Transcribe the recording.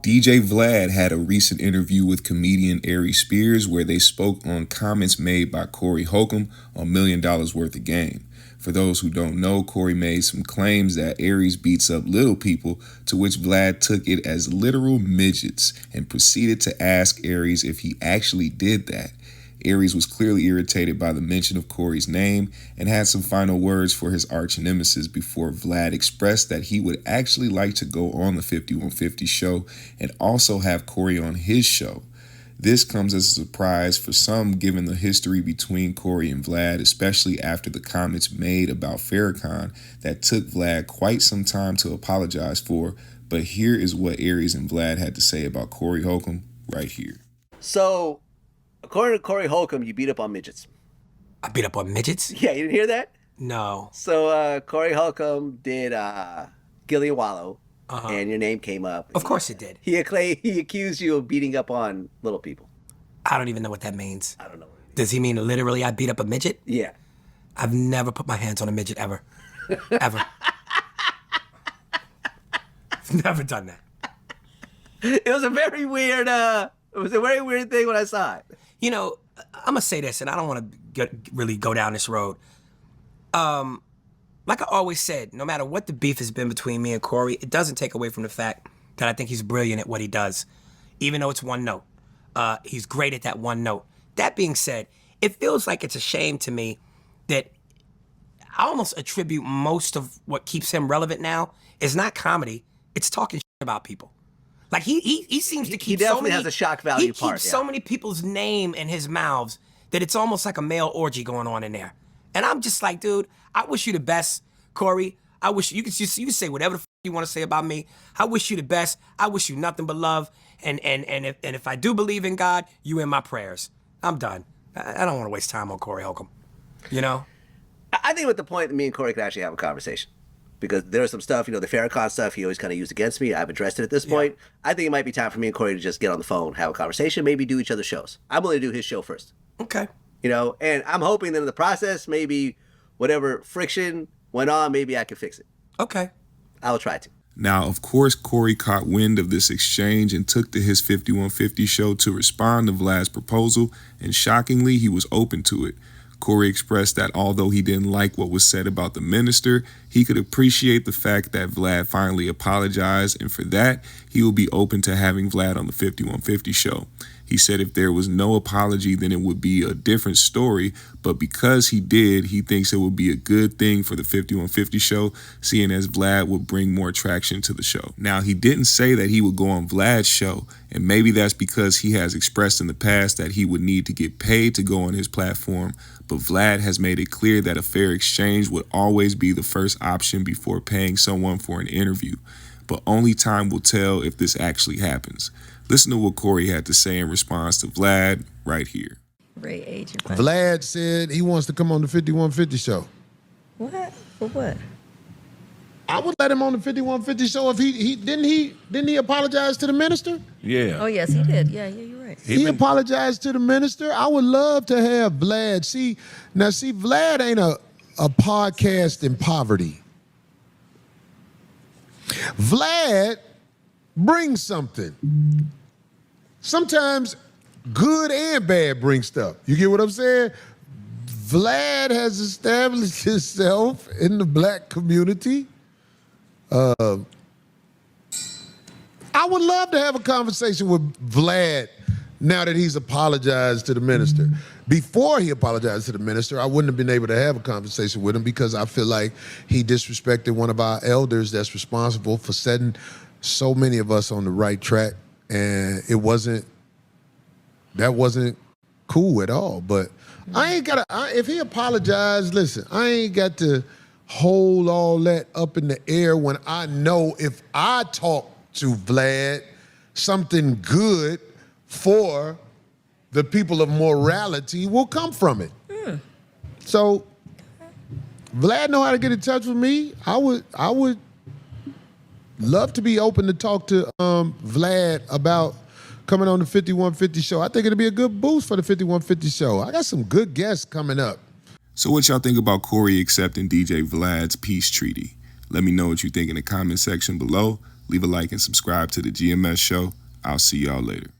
DJ VLAD had a recent interview with comedian Aries Spears where they spoke on comments made by Corey Holcomb on $1 Million Worth of Game. For those who don't know, Corey made some claims that Aries beats up little people, to which VLAD took it as literal midgets and proceeded to ask Aries if he actually did that. Aries was clearly irritated by the mention of Corey's name and had some final words for his arch nemesis before VLAD expressed that he would actually like to go on the 5150 show and also have Corey on his show. This comes as a surprise for some given the history between Corey and VLAD, especially after the comments made about Farrakhan that took VLAD quite some time to apologize for. But here is what Aries and VLAD had to say about Corey Holcomb right here. So, according to Corey Holcomb, you beat up on midgets. I beat up on midgets? Yeah, you didn't hear that? No. So, Corey Holcomb did Gillian Wallow, and your name came up. Of course it did. He accused you of beating up on little people. I don't even know what that means. I don't know. Does he mean literally I beat up a midget? Yeah. I've never put my hands on a midget ever. Ever. I've never done that. It was a very weird thing when I saw it. You know, I'm going to say this, and I don't want to really go down this road. Like I always said, no matter what the beef has been between me and Corey, it doesn't take away from the fact that I think he's brilliant at what he does, even though it's one note. He's great at that one note. That being said, it feels like it's a shame to me that I almost attribute most of what keeps him relevant now is not comedy, it's talking shit about people. Like he seems to keep he definitely has a shock value part. He keeps so many people's name in his mouths that it's almost like a male orgy going on in there. And I'm just like, dude, I wish you the best, Corey. I wish you could say whatever the you want to say about me. I wish you the best. I wish you nothing but love. And if I do believe in God, you in my prayers. I'm done. I don't want to waste time on Corey Holcomb. You know? I think at the point that me and Corey could actually have a conversation. Because there's some stuff, the Farrakhan stuff he always kind of used against me. I've addressed it at this point. I think it might be time for me and Corey to just get on the phone, have a conversation, maybe do each other's shows. I'm willing to do his show first. Okay. And I'm hoping that in the process, maybe whatever friction went on, maybe I can fix it. Okay. I will try to. Now, of course, Corey caught wind of this exchange and took to his 5150 show to respond to Vlad's proposal, and shockingly, he was open to it. Corey expressed that although he didn't like what was said about the minister, he could appreciate the fact that Vlad finally apologized, and for that, he will be open to having Vlad on the 5150 show. He said if there was no apology, then it would be a different story, but because he did, he thinks it would be a good thing for the 5150 show, seeing as Vlad would bring more traction to the show. Now, he didn't say that he would go on Vlad's show, and maybe that's because he has expressed in the past that he would need to get paid to go on his platform, but Vlad has made it clear that a fair exchange would always be the first option before paying someone for an interview. But only time will tell if this actually happens. Listen to what Corey had to say in response to Vlad right here. Ray Agent. Vlad said he wants to come on the 5150 show. What? For what? I would let him on the 5150 show if he didn't he apologize to the minister? Yeah. Oh yes, he did. Yeah, you're right. He apologized to the minister. I would love to have Vlad. See, Vlad ain't a podcast in poverty. Vlad brings something. Sometimes good and bad bring stuff. You get what I'm saying? Vlad has established himself in the black community. I would love to have a conversation with Vlad now that he's apologized to the minister. Before he apologized to the minister, I wouldn't have been able to have a conversation with him because I feel like he disrespected one of our elders that's responsible for setting so many of us on the right track, and that wasn't cool at all. But I ain't gotta, if he apologized, listen, I ain't got to hold all that up in the air when I know if I talk to Vlad, something good for the people of morality will come from it. So Vlad know how to get in touch with me. I would love to be open to talk to Vlad about coming on the 5150 show. I think it'll be a good boost for the 5150 show. I got some good guests coming up. So what y'all think about Corey accepting DJ VLAD's peace treaty? Let me know what you think in the comment section below. Leave a like and subscribe to the GMS show. I'll see y'all later.